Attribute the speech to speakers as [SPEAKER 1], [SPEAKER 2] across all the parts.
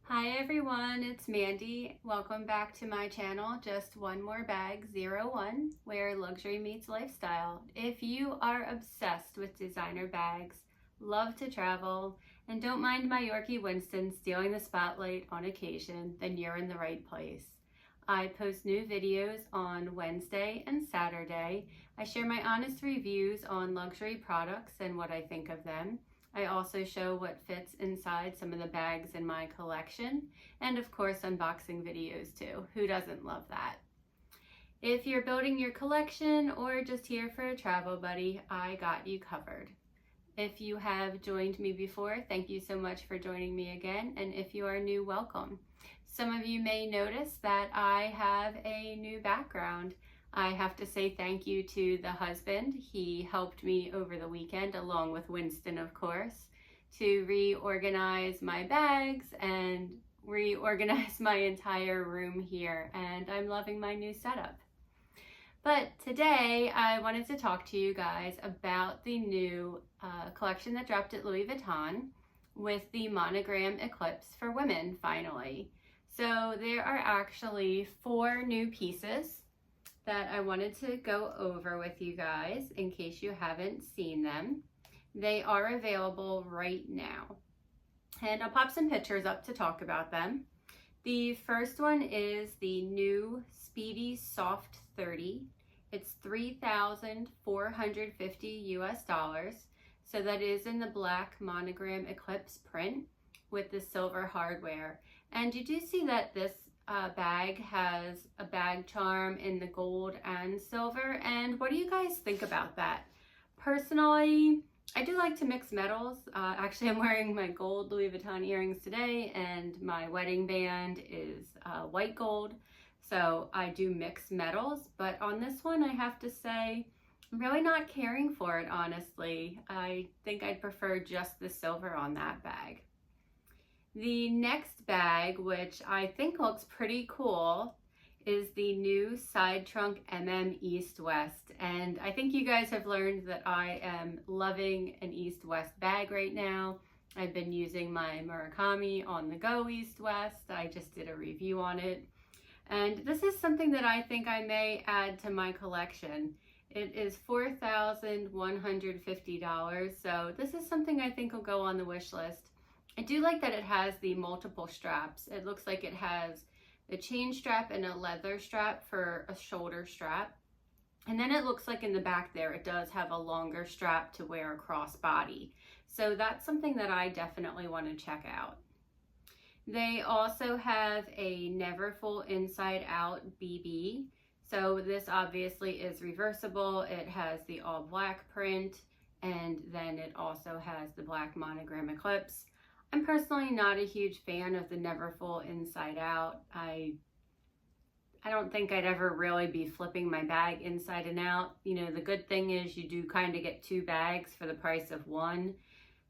[SPEAKER 1] Hi everyone, it's Mandy. Welcome back to my channel, Just One More Bag 01, where luxury meets lifestyle. If you are obsessed with designer bags, love to travel, and don't mind my Yorkie Winston stealing the spotlight on occasion, then you're in the right place. I post new videos on Wednesday and Saturday. I share my honest reviews on luxury products and what I think of them. I also show what fits inside some of the bags in my collection, and of course unboxing videos too. Who doesn't love that? If you're building your collection or just here for a travel buddy, I got you covered. If you have joined me before, thank you so much for joining me again, and if you are new, welcome. Some of you may notice that I have a new background. I have to say thank you to the husband. He helped me over the weekend, along with Winston, of course, to reorganize my bags and reorganize my entire room here, and I'm loving my new setup. But today I wanted to talk to you guys about the new collection that dropped at Louis Vuitton with the Monogram Eclipse for women, finally. So there are actually 4 new pieces that I wanted to go over with you guys in case you haven't seen them. They are available right now, and I'll pop some pictures up to talk about them. The first one is the new Speedy Soft 30. It's $3,450 US. So that is in the black Monogram Eclipse print with the silver hardware. And you do see that this bag has a bag charm in the gold and silver. And what do you guys think about that? Personally, I do like to mix metals. Actually, I'm wearing my gold Louis Vuitton earrings today, and my wedding band is white gold. So I do mix metals, but on this one, I have to say, I'm really not caring for it, honestly. I think I'd prefer just the silver on that bag. The next bag, which I think looks pretty cool, is the new side trunk East-West. And I think you guys have learned that I am loving an East-West bag right now. I've been using my Murakami on the go East-West. I just did a review on it. And this is something that I think I may add to my collection. It is $4,150, so this is something I think will go on the wish list. I do like that it has the multiple straps. It looks like it has a chain strap and a leather strap for a shoulder strap. And then it looks like in the back there, it does have a longer strap to wear across body. So that's something that I definitely want to check out. They also have a Never Full Inside Out BB. So this obviously is reversible. It has the all black print, and then it also has the black Monogram Eclipse. I'm personally not a huge fan of the Never Full Inside Out. I don't think I'd ever really be flipping my bag inside and out. You know, the good thing is you do kind of get 2 bags for the price of 1.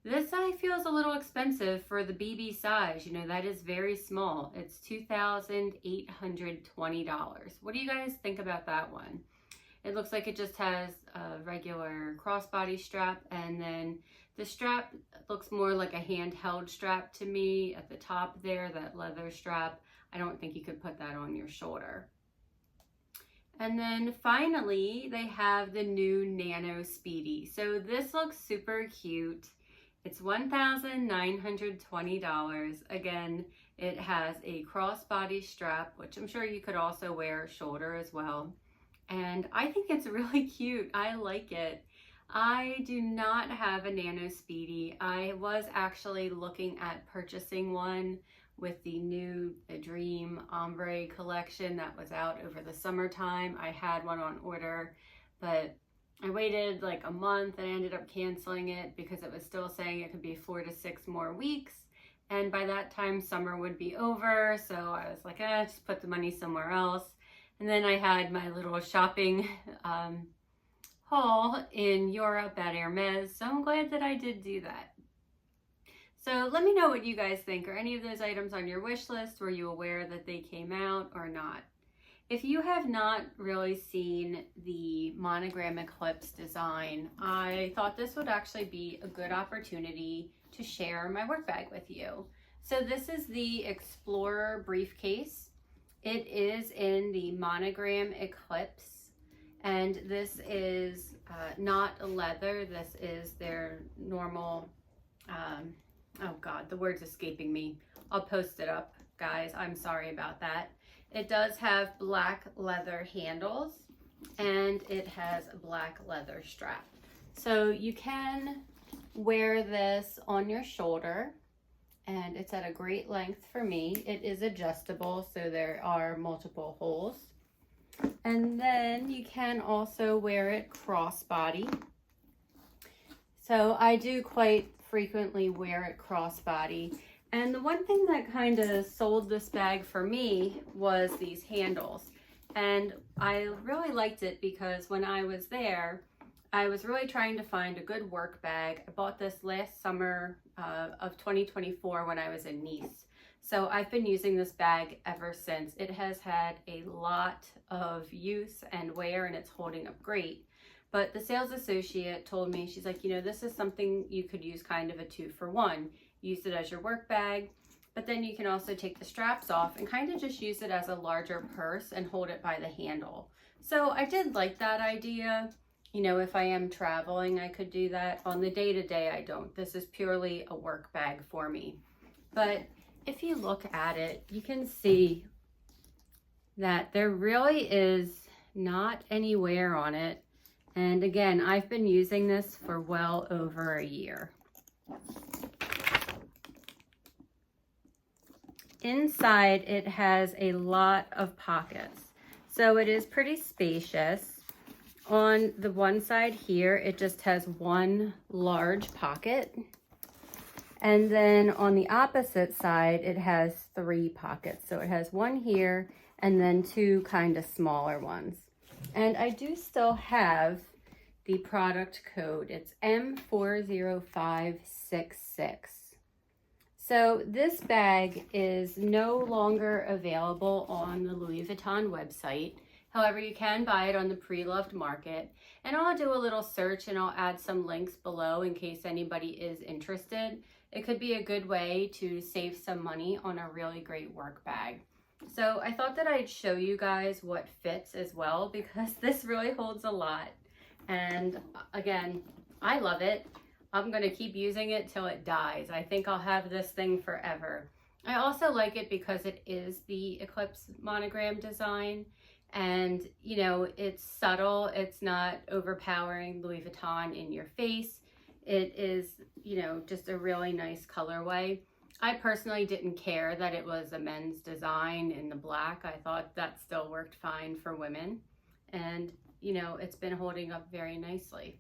[SPEAKER 1] This I feel is a little expensive for the BB size. You know, that is very small. It's $2,820. What do you guys think about that one? It looks like it just has a regular crossbody strap, and then the strap looks more like a handheld strap to me at the top there, that leather strap. I don't think you could put that on your shoulder. And then finally, they have the new Nano Speedy. So this looks super cute. It's $1,920. Again, it has a crossbody strap, which I'm sure you could also wear shoulder as well. And I think it's really cute. I like it. I do not have a Nano Speedy. I was actually looking at purchasing one with the new Dream Ombre collection that was out over the summertime. I had one on order, but I waited like a month and I ended up canceling it because it was still saying it could be 4 to 6 more weeks. And by that time, summer would be over. So I was like, just put the money somewhere else. And then I had my little shopping haul in Europe at Hermes. So I'm glad that I did do that. So let me know what you guys think. Are any of those items on your wish list? Were you aware that they came out or not? If you have not really seen the Monogram Eclipse design, I thought this would actually be a good opportunity to share my work bag with you. So this is the Explorer Briefcase. It is in the Monogram Eclipse, and this is not a leather. This is their normal, oh God, the word's escaping me. I'll post it up, guys. I'm sorry about that. It does have black leather handles, and it has a black leather strap. So you can wear this on your shoulder, and it's at a great length for me. It is adjustable, so there are multiple holes. And then you can also wear it crossbody. So I do quite frequently wear it crossbody. And the one thing that kind of sold this bag for me was these handles. And I really liked it because when I was there, I was really trying to find a good work bag. I bought this last summer of 2024 when I was in Nice. So I've been using this bag ever since. It has had a lot of use and wear, and it's holding up great. But the sales associate told me, she's like, you know, this is something you could use kind of a 2-for-1. Use it as your work bag, but then you can also take the straps off and kind of just use it as a larger purse and hold it by the handle. So I did like that idea. You know, if I am traveling, I could do that. On the day-to-day, I don't. This is purely a work bag for me. But if you look at it, you can see that there really is not any wear on it. And again, I've been using this for well over a year. Inside, it has a lot of pockets, so it is pretty spacious. On the one side here, it just has one large pocket, and then on the opposite side, it has 3 pockets. So it has one here and then 2 kind of smaller ones. And I do still have the product code. It's M40566. So this bag is no longer available on the Louis Vuitton website. However, you can buy it on the pre-loved market. And I'll do a little search and I'll add some links below in case anybody is interested. It could be a good way to save some money on a really great work bag. So I thought that I'd show you guys what fits as well, because this really holds a lot. And again, I love it. I'm going to keep using it till it dies. I think I'll have this thing forever. I also like it because it is the Eclipse monogram design, and you know, it's subtle. It's not overpowering Louis Vuitton in your face. It is, you know, just a really nice colorway. I personally didn't care that it was a men's design in the black. I thought that still worked fine for women, and you know, it's been holding up very nicely.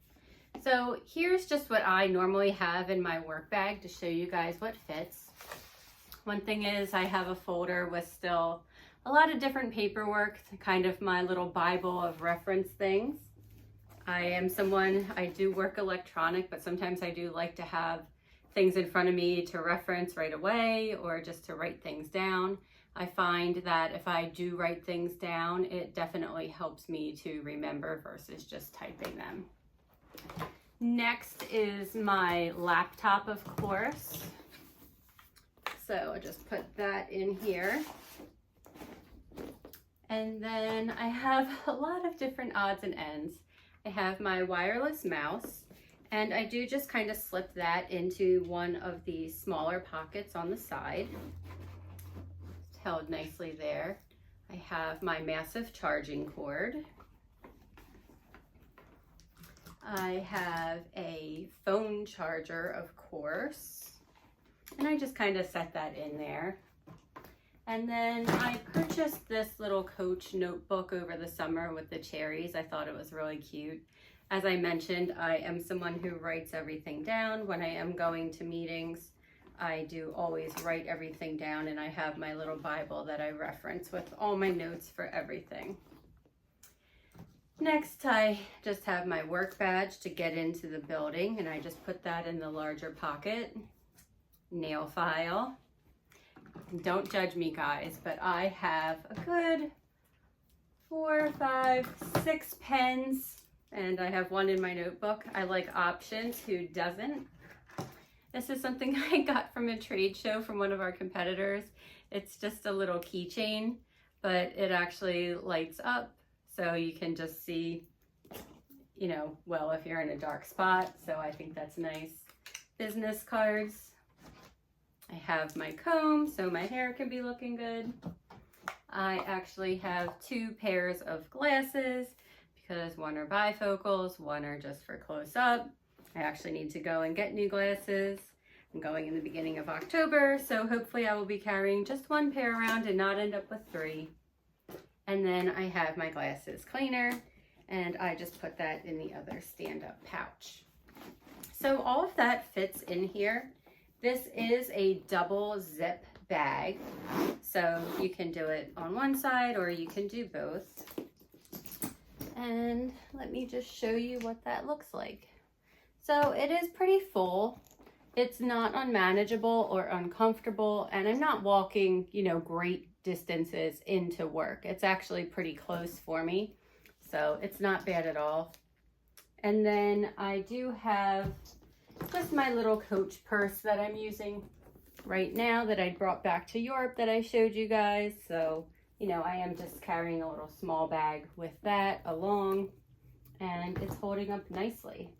[SPEAKER 1] So here's just what I normally have in my work bag to show you guys what fits. One thing is I have a folder with still a lot of different paperwork, kind of my little Bible of reference things. I am someone, I do work electronic, but sometimes I do like to have things in front of me to reference right away or just to write things down. I find that if I do write things down, it definitely helps me to remember versus just typing them. Next is my laptop, of course. So I just put that in here. And then I have a lot of different odds and ends. I have my wireless mouse, and I do just kind of slip that into one of the smaller pockets on the side. It's held nicely there. I have my massive charging cord. I have a phone charger, of course, and I just kind of set that in there. And then I purchased this little Coach notebook over the summer with the cherries. I thought it was really cute. As I mentioned, I am someone who writes everything down. When I am going to meetings, I do always write everything down, and I have my little Bible that I reference with all my notes for everything. Next, I just have my work badge to get into the building, and I just put that in the larger pocket. Nail file. Don't judge me, guys, but I have a good 4, 5, 6 pens, and I have one in my notebook. I like options, who doesn't? This is something I got from a trade show from one of our competitors. It's just a little keychain, but it actually lights up so you can just see, you know, well, if you're in a dark spot. So I think that's nice. Business cards. I have my comb so my hair can be looking good. I actually have 2 pairs of glasses because one are bifocals, one are just for close up. I actually need to go and get new glasses. I'm going in the beginning of October, so hopefully I will be carrying just 1 pair around and not end up with 3. And then I have my glasses cleaner, and I just put that in the other stand-up pouch. So all of that fits in here. This is a double zip bag, so you can do it on one side or you can do both. And let me just show you what that looks like. So it is pretty full. It's not unmanageable or uncomfortable, and I'm not walking, you know, great distances into work. It's actually pretty close for me, so it's not bad at all. And then I do have just my little Coach purse that I'm using right now that I brought back to Europe that I showed you guys. So, you know, I am just carrying a little small bag with that along, and it's holding up nicely.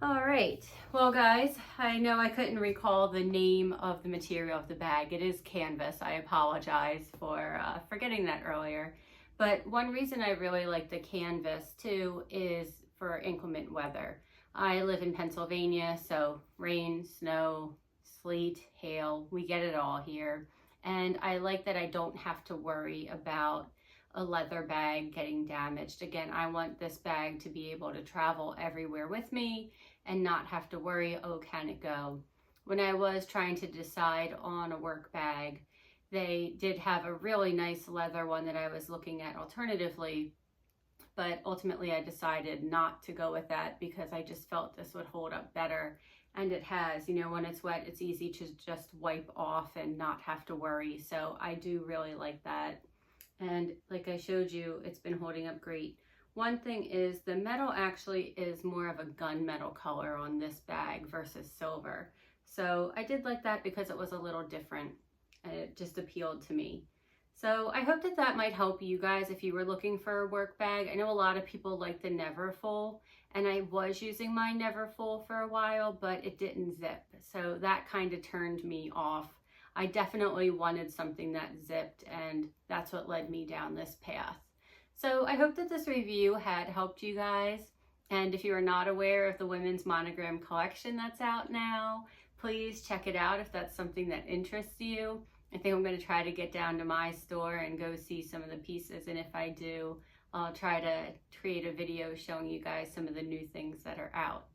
[SPEAKER 1] All right, well guys, I know I couldn't recall the name of the material of the bag. It is canvas. I apologize for forgetting that earlier. But one reason I really like the canvas too is for inclement weather. I live in Pennsylvania, so rain, snow, sleet, hail, we get it all here. And I like that I don't have to worry about a leather bag getting damaged. Again, I want this bag to be able to travel everywhere with me and not have to worry, oh, can it go? When I was trying to decide on a work bag, they did have a really nice leather one that I was looking at alternatively, but ultimately I decided not to go with that because I just felt this would hold up better. And it has, you know, when it's wet, it's easy to just wipe off and not have to worry. So I do really like that. And like I showed you, it's been holding up great. One thing is the metal actually is more of a gunmetal color on this bag versus silver. So I did like that because it was a little different and it just appealed to me. So I hope that that might help you guys if you were looking for a work bag. I know a lot of people like the Neverfull, and I was using my Neverfull for a while, but it didn't zip. So that kind of turned me off. I definitely wanted something that zipped, and that's what led me down this path. So I hope that this review had helped you guys. And if you are not aware of the women's monogram collection that's out now, please check it out if that's something that interests you. I think I'm going to try to get down to my store and go see some of the pieces. And if I do, I'll try to create a video showing you guys some of the new things that are out.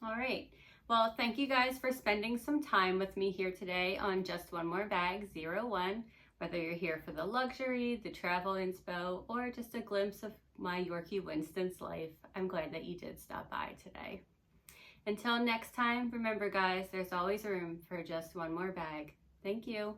[SPEAKER 1] All right. Well, thank you guys for spending some time with me here today on Just One More Bag 01. Whether you're here for the luxury, the travel inspo, or just a glimpse of my Yorkie Winston's life, I'm glad that you did stop by today. Until next time, remember guys, there's always room for just one more bag. Thank you.